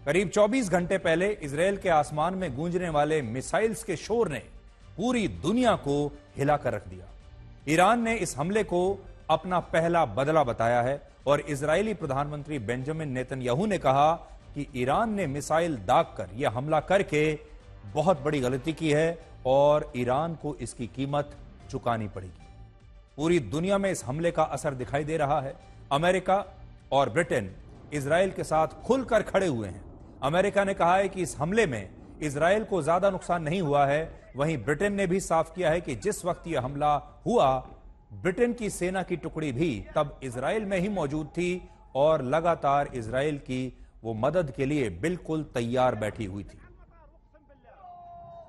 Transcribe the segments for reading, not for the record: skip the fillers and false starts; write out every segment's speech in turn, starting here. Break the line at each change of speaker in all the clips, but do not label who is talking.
करीब 24 घंटे पहले इजरायल के आसमान में गूंजने वाले मिसाइल्स के शोर ने पूरी दुनिया को हिलाकर रख दिया। ईरान ने इस हमले को अपना पहला बदला बताया है और इजरायली प्रधानमंत्री बेंजामिन नेतन्याहू ने कहा कि ईरान ने मिसाइल दागकर यह हमला करके बहुत बड़ी गलती की है और ईरान को इसकी कीमत चुकानी पड़ेगी। पूरी दुनिया में इस हमले का असर दिखाई दे रहा है। अमेरिका और ब्रिटेन इजरायल के साथ खुलकर खड़े हुए हैं। अमेरिका ने कहा है कि इस हमले में इजरायल को ज्यादा नुकसान नहीं हुआ है। वहीं ब्रिटेन ने भी साफ किया है कि जिस वक्त यह हमला हुआ, ब्रिटेन की सेना की टुकड़ी भी तब इजरायल में ही मौजूद थी और लगातार इजरायल की वो मदद के लिए बिल्कुल तैयार बैठी हुई थी।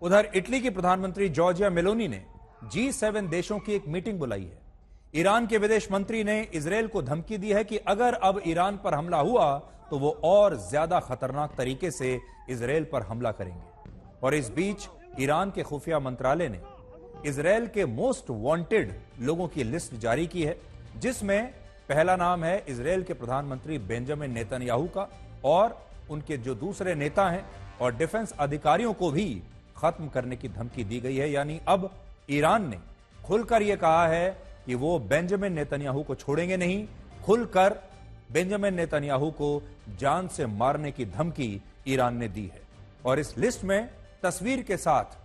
उधर इटली की प्रधानमंत्री जॉर्जिया मेलोनी ने G7 देशों की एक मीटिंग बुलाई है। ईरान के विदेश मंत्री ने इजरायल को धमकी दी है कि अगर अब ईरान पर हमला हुआ तो वो और ज्यादा खतरनाक तरीके से इजरायल पर हमला करेंगे। और इस बीच ईरान के खुफिया मंत्रालय ने इजरायल के मोस्ट वांटेड लोगों की लिस्ट जारी की है, जिसमें पहला नाम है इजरायल के प्रधानमंत्री बेंजामिन नेतन्याहू का और उनके जो दूसरे नेता हैं और डिफेंस अधिकारियों को भी खत्म करने की धमकी दी गई है। यानी अब ईरान ने खुलकर यह कहा है कि वो बेंजामिन नेतन्याहू को छोड़ेंगे नहीं। खुलकर बेंजामिन नेतन्याहू को जान से मारने की धमकी ईरान ने दी है। और इस लिस्ट में तस्वीर के साथ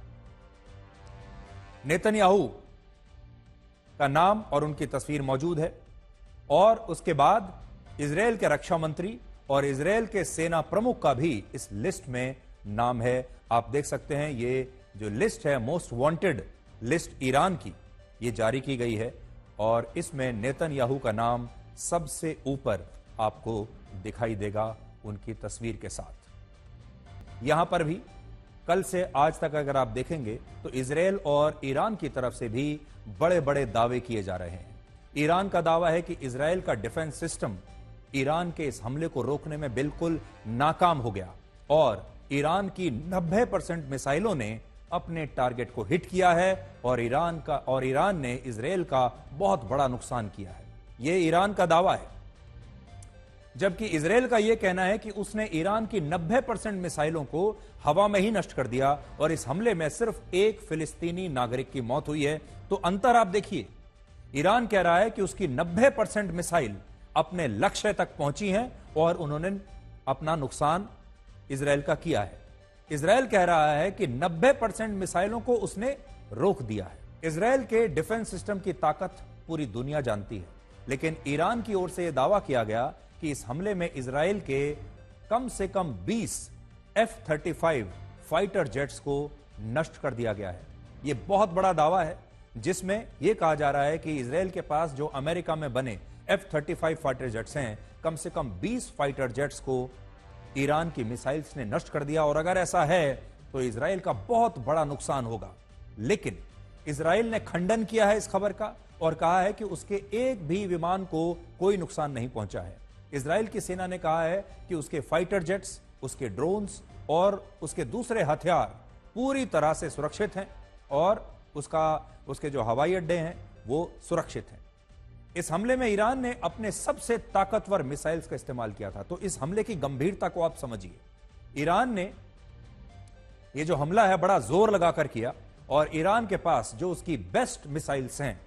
नेतन्याहू का नाम और उनकी तस्वीर मौजूद है। और उसके बाद इजरायल के रक्षा मंत्री और इजरायल के सेना प्रमुख का भी इस लिस्ट में नाम है। आप देख सकते हैं ये जो लिस्ट है, मोस्ट वांटेड लिस्ट ईरान की, ये जारी की गई है और इसमें नेतन्याहू का नाम सबसे ऊपर आपको दिखाई देगा उनकी तस्वीर के साथ। यहां पर भी कल से आज तक अगर आप देखेंगे तो इजरायल और ईरान की तरफ से भी बड़े बड़े दावे किए जा रहे हैं। ईरान का दावा है कि इजरायल का डिफेंस सिस्टम ईरान के इस हमले को रोकने में बिल्कुल नाकाम हो गया और ईरान की 90% मिसाइलों ने अपने टारगेट को हिट किया है और ईरान ने इजरायल का बहुत बड़ा नुकसान किया है। यह ईरान का दावा है, जबकि इजरायल का यह कहना है कि उसने ईरान की 90% मिसाइलों को हवा में ही नष्ट कर दिया और इस हमले में सिर्फ एक फिलिस्तीनी नागरिक की मौत हुई है। तो अंतर आप देखिए, ईरान कह रहा है कि उसकी 90% मिसाइल अपने लक्ष्य तक पहुंची हैं और उन्होंने अपना नुकसान इजरायल का किया है। इजरायल कह रहा है कि 90% मिसाइलों को उसने रोक दिया है। इजरायल के डिफेंस सिस्टम की ताकत पूरी दुनिया जानती है, लेकिन ईरान की ओर से यह दावा किया गया कि इस हमले में इजरायल के कम से कम 20 F-35 फाइटर जेट्स को नष्ट कर दिया गया है। यह बहुत बड़ा दावा है, जिसमें यह कहा जा रहा है कि इजरायल के पास जो अमेरिका में बने F-35 फाइटर जेट्स हैं, कम से कम 20 फाइटर जेट्स को ईरान की मिसाइल्स ने नष्ट कर दिया और अगर ऐसा है तो इजरायल का बहुत बड़ा नुकसान होगा। लेकिन इजरायल ने खंडन किया है इस खबर का और कहा है कि उसके एक भी विमान को कोई नुकसान नहीं पहुंचा है। इजरायल की सेना ने कहा है कि उसके फाइटर जेट्स, उसके ड्रोन्स और उसके दूसरे हथियार पूरी तरह से सुरक्षित हैं और उसके जो हवाई अड्डे हैं वो सुरक्षित हैं। इस हमले में ईरान ने अपने सबसे ताकतवर मिसाइल्स का इस्तेमाल किया था। तो इस हमले की गंभीरता को आप समझिए। ईरान ने यह जो हमला है बड़ा जोर लगाकर किया और ईरान के पास जो उसकी बेस्ट मिसाइल्स हैं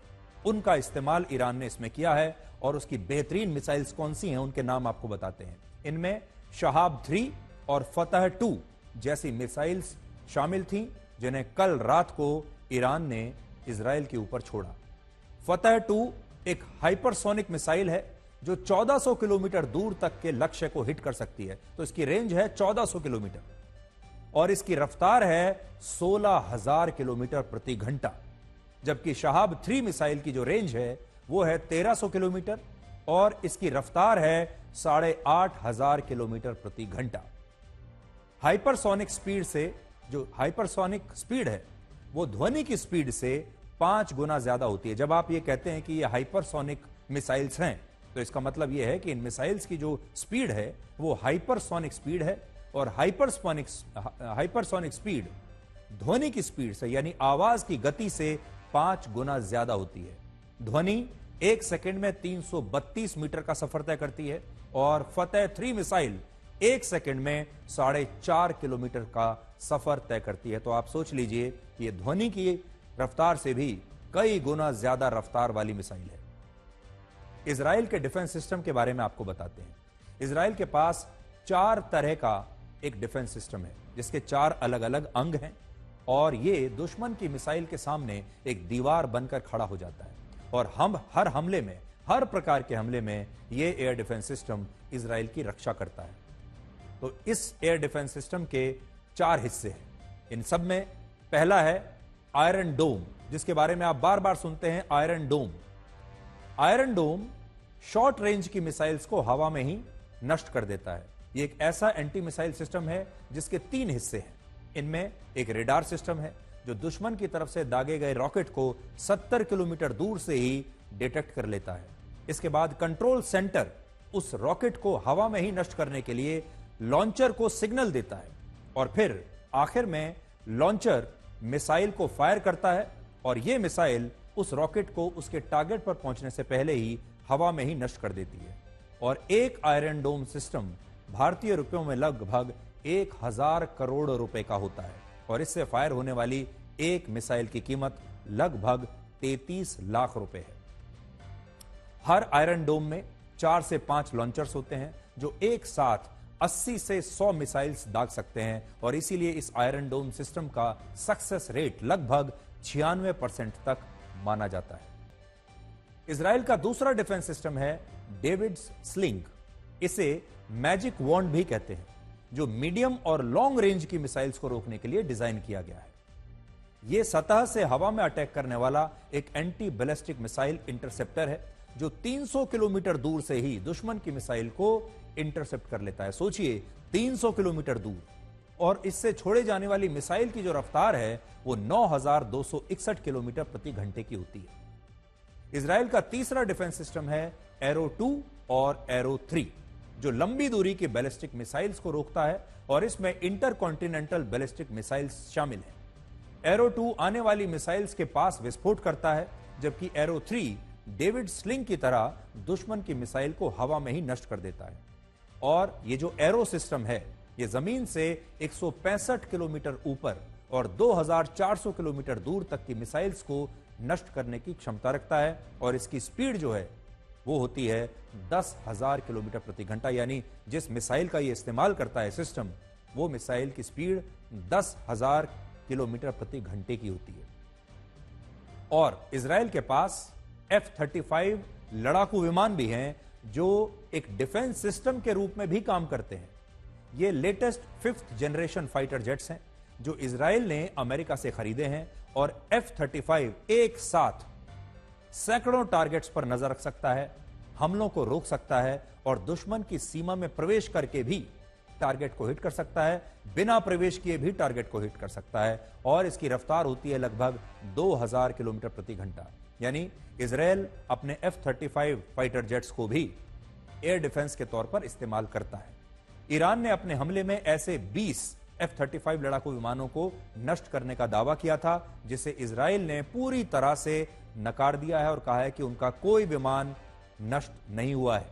उनका इस्तेमाल ईरान ने इसमें किया है। और उसकी बेहतरीन मिसाइल्स कौन सी हैं उनके नाम आपको बताते हैं। इनमें शहाब 3 और फतह 2 जैसी मिसाइल्स शामिल थीं, जिन्हें कल रात को ईरान ने इजरायल के ऊपर छोड़ा। फतह 2 एक हाइपरसोनिक मिसाइल है जो 1400 किलोमीटर दूर तक के लक्ष्य को हिट कर सकती है। तो इसकी रेंज है 1400 किलोमीटर और इसकी रफ्तार है 16,000 किलोमीटर प्रति घंटा, जबकि शहाब 3 मिसाइल की जो रेंज है वो है 1300 किलोमीटर और इसकी रफ्तार है 8,500 किलोमीटर प्रति घंटा। हाइपरसोनिक स्पीड से, जो हाइपरसोनिक स्पीड है वो ध्वनि की स्पीड से 5 गुना ज्यादा होती है। जब आप ये कहते हैं कि ये हाइपरसोनिक मिसाइल्स हैं तो इसका मतलब यह है कि इन मिसाइल्स की जो स्पीड है वो हाइपरसोनिक स्पीड है और हाइपरसोनिक स्पीड ध्वनि की स्पीड से यानी आवाज की गति से 5 गुना ज्यादा होती है। ध्वनि 1 सेकंड में 332 मीटर का सफर तय करती है और फतह 3 मिसाइल 1 सेकंड में 4.5 किलोमीटर का सफर तय करती है। तो आप सोच लीजिए कि यह ध्वनि की रफ्तार से भी कई गुना ज्यादा रफ्तार वाली मिसाइल है। इजराइल के डिफेंस सिस्टम के बारे में आपको बताते हैं। इजराइल के पास 4 तरह का एक डिफेंस सिस्टम है, जिसके 4 अलग अलग अंग हैं, और ये दुश्मन की मिसाइल के सामने एक दीवार बनकर खड़ा हो जाता है। और हम हर हमले में, हर प्रकार के हमले में ये एयर डिफेंस सिस्टम इजराइल की रक्षा करता है। तो इस एयर डिफेंस सिस्टम के 4 हिस्से हैं। इन सब में पहला है आयरन डोम, जिसके बारे में आप बार बार सुनते हैं, आयरन डोम। आयरन डोम शॉर्ट रेंज की मिसाइल्स को हवा में ही नष्ट कर देता है। यह एक ऐसा एंटी मिसाइल सिस्टम है जिसके 3 हिस्से हैं। इनमें एक रेडार सिस्टम है जो दुश्मन की तरफ से दागे गए रॉकेट को 70 किलोमीटर दूर से ही डिटेक्ट कर लेता है। इसके बाद कंट्रोल सेंटर उस रॉकेट को हवा में ही नष्ट करने के लिए लॉन्चर को सिग्नल देता है, और फिर आखिर में लॉन्चर मिसाइल को फायर करता है, और यह मिसाइल उस रॉकेट को उसके टारगेट पर पहुंचने से पहले ही हवा में ही नष्ट कर देती है। और एक आयरन डोम सिस्टम भारतीय रुपयों में लगभग 1000 करोड़ रुपए का होता है, और इससे फायर होने वाली एक मिसाइल की कीमत लगभग 33 लाख रुपए है। हर आयरन डोम में 4 से 5 लॉन्चर्स होते हैं जो एक साथ 80 से 100 मिसाइल्स दाग सकते हैं, और इसीलिए इस आयरन डोम सिस्टम का सक्सेस रेट लगभग 96% तक माना जाता है। इजराइल का दूसरा डिफेंस सिस्टम है डेविड्स स्लिंग। इसे मैजिक वॉन्ड भी कहते हैं, जो मीडियम और लॉन्ग रेंज की मिसाइल्स को रोकने के लिए डिजाइन किया गया है। यह सतह से हवा में अटैक करने वाला एक एंटी बैलिस्टिक मिसाइल इंटरसेप्टर है, जो 300 किलोमीटर दूर से ही दुश्मन की मिसाइल को इंटरसेप्ट कर लेता है। सोचिए, 300 किलोमीटर दूर, और इससे छोड़े जाने वाली मिसाइल की जो रफ्तार है वो 9261 किलोमीटर प्रति घंटे की होती है। इजराइल का तीसरा डिफेंस सिस्टम है एरो 2 और एरो 3, जो लंबी दूरी की बैलिस्टिक मिसाइल्स को रोकता है, और इसमें इंटरकॉन्टिनेंटल बैलिस्टिक मिसाइल्स शामिल हैं। एरो 2 आने वाली मिसाइल्स के पास विस्फोट करता है, जबकि एरो 3 डेविड स्लिंग की तरह दुश्मन की मिसाइल को हवा में ही नष्ट कर देता है। और ये जो एरो सिस्टम है, ये जमीन से 165 किलोमीटर ऊपर और 2400 किलोमीटर दूर तक की मिसाइल्स को नष्ट करने की क्षमता रखता है, और इसकी स्पीड जो है वो होती है 10,000 किलोमीटर प्रति घंटा। यानी जिस मिसाइल का ये इस्तेमाल करता है सिस्टम, वो मिसाइल की स्पीड 10,000 किलोमीटर प्रति घंटे की होती है। और इजराइल के पास F-35 लड़ाकू विमान भी हैं, जो एक डिफेंस सिस्टम के रूप में भी काम करते हैं। ये latest 5th generation fighter jets हैं, जो इजराइल ने अमेरिका से खरीदे हैं, और F-35 एक साथ सैकड़ों टारगेट्स पर नजर रख सकता है, हमलों को रोक सकता है, और दुश्मन की सीमा में प्रवेश करके भी टारगेट को हिट कर सकता है, बिना प्रवेश किए भी टारगेट को हिट कर सकता है। और इसकी रफ्तार होती है लगभग 2000 किलोमीटर प्रति घंटा। यानी इजराइल अपने F-35 फाइटर जेट्स को भी एयर डिफेंस के तौर पर इस्तेमाल करता है। ईरान ने अपने हमले में ऐसे 20 F-35 लड़ाकू विमानों को नष्ट करने का दावा किया था, जिसे इजराइल ने पूरी तरह से नकार दिया है और कहा है कि उनका कोई विमान नष्ट नहीं हुआ है।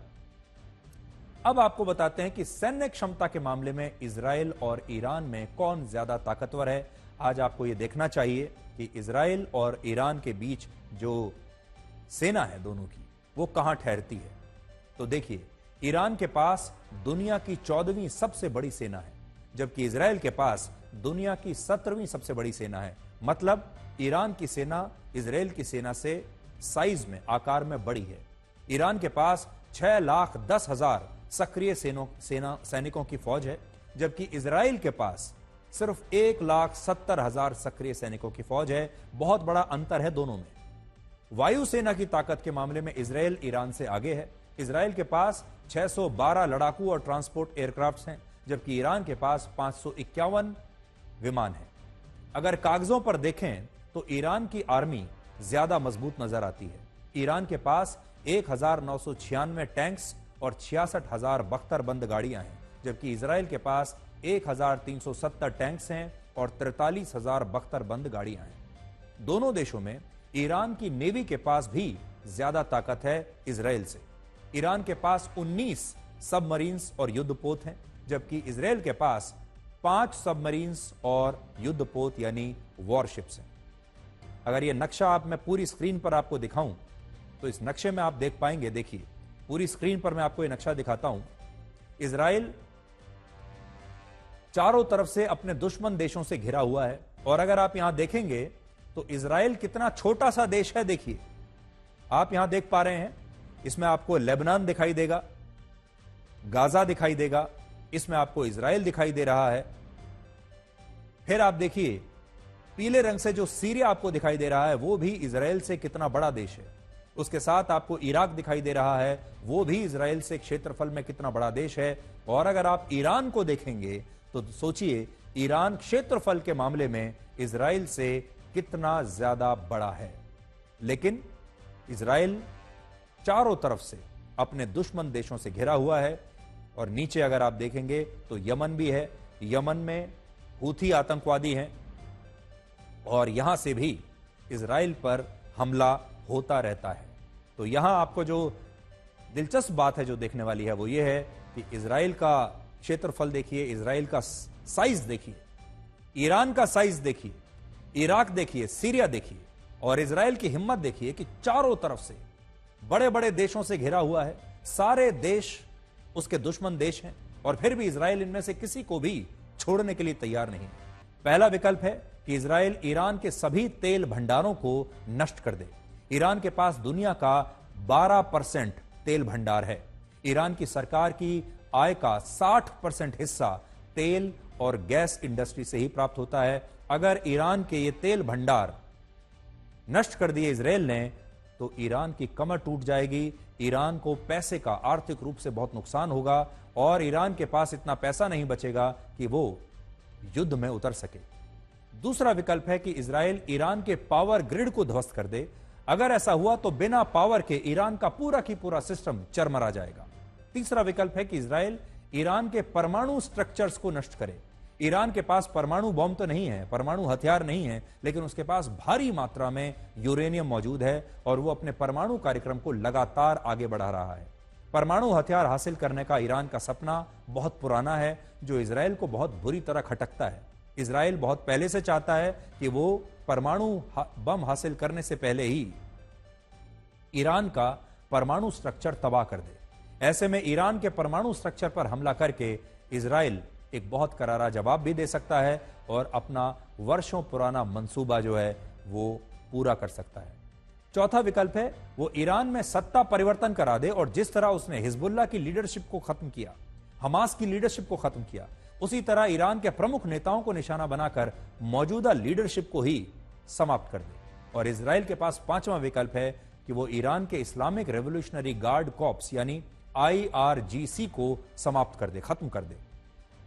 अब आपको बताते हैं कि सैन्य क्षमता के मामले में इजराइल और ईरान में कौन ज्यादा ताकतवर है। आज आपको यह देखना चाहिए कि इजराइल और ईरान के बीच जो सेना है दोनों की, वो कहां ठहरती है। तो देखिए, ईरान के पास दुनिया की 14वीं सबसे बड़ी सेना है, जबकि इजराइल के पास दुनिया की 17वीं सबसे बड़ी सेना है। मतलब ईरान की सेना इजराइल की सेना से साइज में, आकार में बड़ी है। ईरान के पास 6,10,000 सक्रिय सैनिकों की फौज है, जबकि इजराइल के पास सिर्फ 1,70,000 सक्रिय सैनिकों की फौज है। बहुत बड़ा अंतर है दोनों में। वायुसेना की ताकत के मामले में इजराइल ईरान से आगे है। इजराइल के पास 612 लड़ाकू और ट्रांसपोर्ट एयरक्राफ्ट हैं, जबकि ईरान के पास 551 विमान हैं। अगर कागजों पर देखें तो ईरान की आर्मी ज्यादा मजबूत नजर आती है। ईरान के पास 1996 टैंक्स और 66,000 बख्तरबंद गाड़ियां हैं, जबकि इजराइल के पास 1,370 टैंक्स हैं और 43,000 बख्तरबंद गाड़ियां हैं। दोनों देशों में ईरान की नेवी के पास भी ज्यादा ताकत है इजराइल से। ईरान के पास 19 सबमरीन्स और युद्धपोत हैं, जबकि इजराइल के पास 5 सबमरीन्स और युद्धपोत यानी वॉरशिप्स हैं। अगर यह नक्शा मैं पूरी स्क्रीन पर आपको दिखाऊं तो इस नक्शे में आप देख पाएंगे, देखिए पूरी स्क्रीन पर मैं आपको यह नक्शा दिखाता हूं। इजराइल चारों तरफ से अपने दुश्मन देशों से घिरा हुआ है और अगर आप यहां देखेंगे तो इजराइल कितना छोटा सा देश है। देखिए आप यहां देख पा रहे हैं, इसमें आपको लेबनान दिखाई देगा, गाजा दिखाई देगा, इसमें आपको इजराइल दिखाई दे रहा है। फिर आप देखिए पीले रंग से जो सीरिया आपको दिखाई दे रहा है वो भी इजराइल से कितना बड़ा देश है। उसके साथ आपको इराक दिखाई दे रहा है, वो भी इजराइल से क्षेत्रफल में कितना बड़ा देश है। और अगर आप ईरान को देखेंगे तो सोचिए ईरान क्षेत्रफल के मामले में इजराइल से कितना ज्यादा बड़ा है। लेकिन इजराइल चारों तरफ से अपने दुश्मन देशों से घिरा हुआ है। और नीचे अगर आप देखेंगे तो यमन भी है, यमन में हूथी आतंकवादी हैं और यहां से भी इजराइल पर हमला होता रहता है। तो यहां आपको जो दिलचस्प बात है जो देखने वाली है वो ये है कि इजराइल का क्षेत्रफल देखिए, इजराइल का साइज देखिए, ईरान का साइज देखिए, इराक देखिए, सीरिया देखिए और इजराइल की हिम्मत देखिए कि चारों तरफ से बड़े बड़े देशों से घिरा हुआ है। सारे देश उसके दुश्मन देश हैं और फिर भी इजराइल इनमें से किसी को भी छोड़ने के लिए तैयार नहीं। पहला विकल्प है कि इजराइल ईरान के सभी तेल भंडारों को नष्ट कर दे। ईरान के पास दुनिया का 12% तेल भंडार है। ईरान की सरकार की आय का 60% हिस्सा तेल और गैस इंडस्ट्री से ही प्राप्त होता है। अगर ईरान के ये तेल भंडार नष्ट कर दिए इजराइल ने तो ईरान की कमर टूट जाएगी, ईरान को पैसे का आर्थिक रूप से बहुत नुकसान होगा और ईरान के पास इतना पैसा नहीं बचेगा कि वो युद्ध में उतर सके। दूसरा विकल्प है कि इजराइल ईरान के पावर ग्रिड को ध्वस्त कर दे। अगर ऐसा हुआ तो बिना पावर के ईरान का पूरा की पूरा सिस्टम चरमरा जाएगा। तीसरा विकल्प है कि इजराइल ईरान के परमाणु स्ट्रक्चर्स को नष्ट करे। ईरान के पास परमाणु बॉम्ब तो नहीं है, परमाणु हथियार नहीं है, लेकिन उसके पास भारी मात्रा में यूरेनियम मौजूद है और वो अपने परमाणु कार्यक्रम को लगातार आगे बढ़ा रहा है। परमाणु हथियार हासिल करने का ईरान का सपना बहुत पुराना है जो इजराइल को बहुत बुरी तरह खटकता है। इजराइल बहुत पहले से चाहता है कि वो परमाणु बम हासिल करने से पहले ही ईरान का परमाणु स्ट्रक्चर तबाह कर दे। ऐसे में ईरान के परमाणु स्ट्रक्चर पर हमला करके इजराइल एक बहुत करारा जवाब भी दे सकता है और अपना वर्षों पुराना मंसूबा जो है वो पूरा कर सकता है। चौथा विकल्प है वो ईरान में सत्ता परिवर्तन करा दे और जिस तरह उसने हिजबुल्लाह की लीडरशिप को खत्म किया, हमास की लीडरशिप को खत्म किया, उसी तरह ईरान के प्रमुख नेताओं को निशाना बनाकर मौजूदा लीडरशिप को ही समाप्त कर दे। और इजराइल के पास पांचवा विकल्प है कि वो ईरान के इस्लामिक रेवोल्यूशनरी गार्ड कॉर्प्स यानी IRGC को समाप्त कर दे, खत्म कर दे।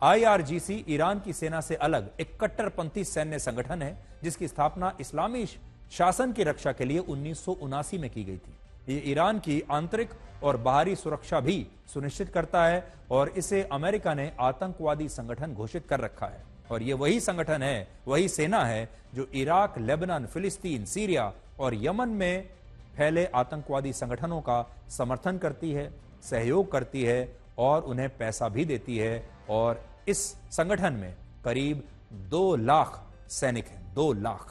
IRGC ईरान की सेना से अलग एक कट्टरपंथी सैन्य संगठन है जिसकी स्थापना इस्लामी शासन की रक्षा के लिए 1979 में की गई थी। ये ईरान की आंतरिक और बाहरी सुरक्षा भी सुनिश्चित करता है और इसे अमेरिका ने आतंकवादी संगठन घोषित कर रखा है। और ये वही संगठन है, वही सेना है जो इराक, लेबनान, फिलिस्तीन, सीरिया और यमन में फैले आतंकवादी संगठनों का समर्थन करती है, सहयोग करती है और उन्हें पैसा भी देती है। और इस संगठन में करीब 2 लाख सैनिक हैं, 2 लाख।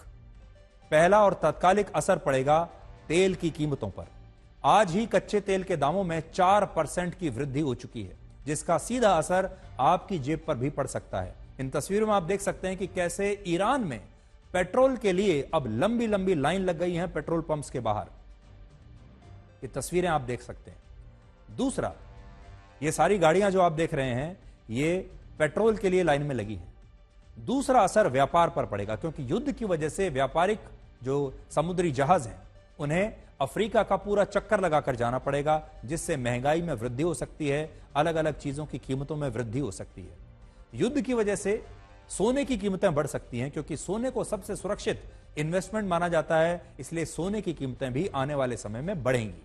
पहला और तात्कालिक असर पड़ेगा तेल की कीमतों पर। आज ही कच्चे तेल के दामों में 4% की वृद्धि हो चुकी है जिसका सीधा असर आपकी जेब पर भी पड़ सकता है। इन तस्वीरों में आप देख सकते हैं कि कैसे ईरान में पेट्रोल के लिए अब लंबी लंबी लाइन लग गई है पेट्रोल पंप्स के बाहर। ये तस्वीरें आप देख सकते हैं। दूसरा, ये सारी गाड़ियां जो आप देख रहे हैं ये पेट्रोल के लिए लाइन में लगी हैं। दूसरा असर व्यापार पर पड़ेगा क्योंकि युद्ध की वजह से व्यापारिक जो समुद्री जहाज हैं उन्हें अफ्रीका का पूरा चक्कर लगाकर जाना पड़ेगा जिससे महंगाई में वृद्धि हो सकती है, अलग अलग चीजों की कीमतों में वृद्धि हो सकती है। युद्ध की वजह से सोने की कीमतें बढ़ सकती हैं क्योंकि सोने को सबसे सुरक्षित इन्वेस्टमेंट माना जाता है, इसलिए सोने की कीमतें भी आने वाले समय में बढ़ेंगी।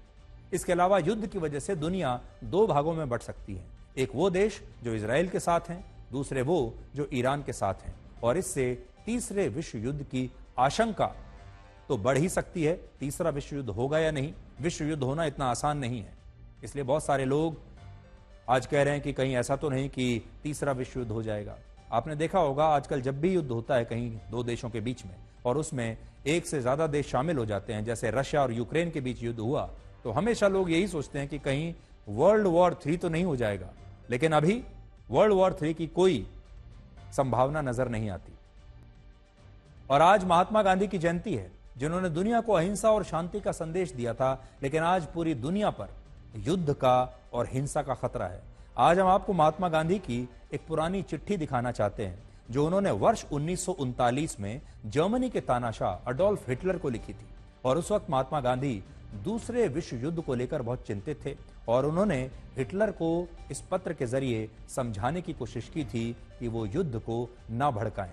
इसके अलावा युद्ध की वजह से दुनिया 2 भागों में बढ़ सकती है, एक वो देश जो इजराइल के साथ हैं, दूसरे वो जो ईरान के साथ हैं। और इससे तीसरे विश्व युद्ध की आशंका तो बढ़ ही सकती है। तीसरा विश्व युद्ध होगा या नहीं, विश्व युद्ध होना इतना आसान नहीं है। इसलिए बहुत सारे लोग आज कह रहे हैं कि कहीं ऐसा तो नहीं कि तीसरा विश्व युद्ध हो जाएगा। आपने देखा होगा आजकल जब भी युद्ध होता है कहीं दो देशों के बीच में और उसमें एक से ज्यादा देश शामिल हो जाते हैं, जैसे रशिया और यूक्रेन के बीच युद्ध हुआ, तो हमेशा लोग यही सोचते हैं कि कहीं वर्ल्ड वॉर 3 तो नहीं हो जाएगा। लेकिन अभी वर्ल्ड वॉर 3 की कोई संभावना नजर नहीं आती। और आज महात्मा गांधी की जयंती है, जिन्होंने दुनिया को अहिंसा और शांति का संदेश दिया था। लेकिन आज पूरी दुनिया पर युद्ध का और हिंसा का खतरा है। आज हम आपको महात्मा गांधी की एक पुरानी चिट्ठी दिखाना चाहते हैं, जो उन्होंने वर्ष 1939 में जर्मनी के तानाशाह अडोल्फ हिटलर को लिखी थी। और उस वक्त महात्मा गांधी दूसरे विश्व युद्ध को लेकर बहुत चिंतित थे और उन्होंने हिटलर को इस पत्र के जरिए समझाने की कोशिश की थी कि वो युद्ध को ना भड़काएं।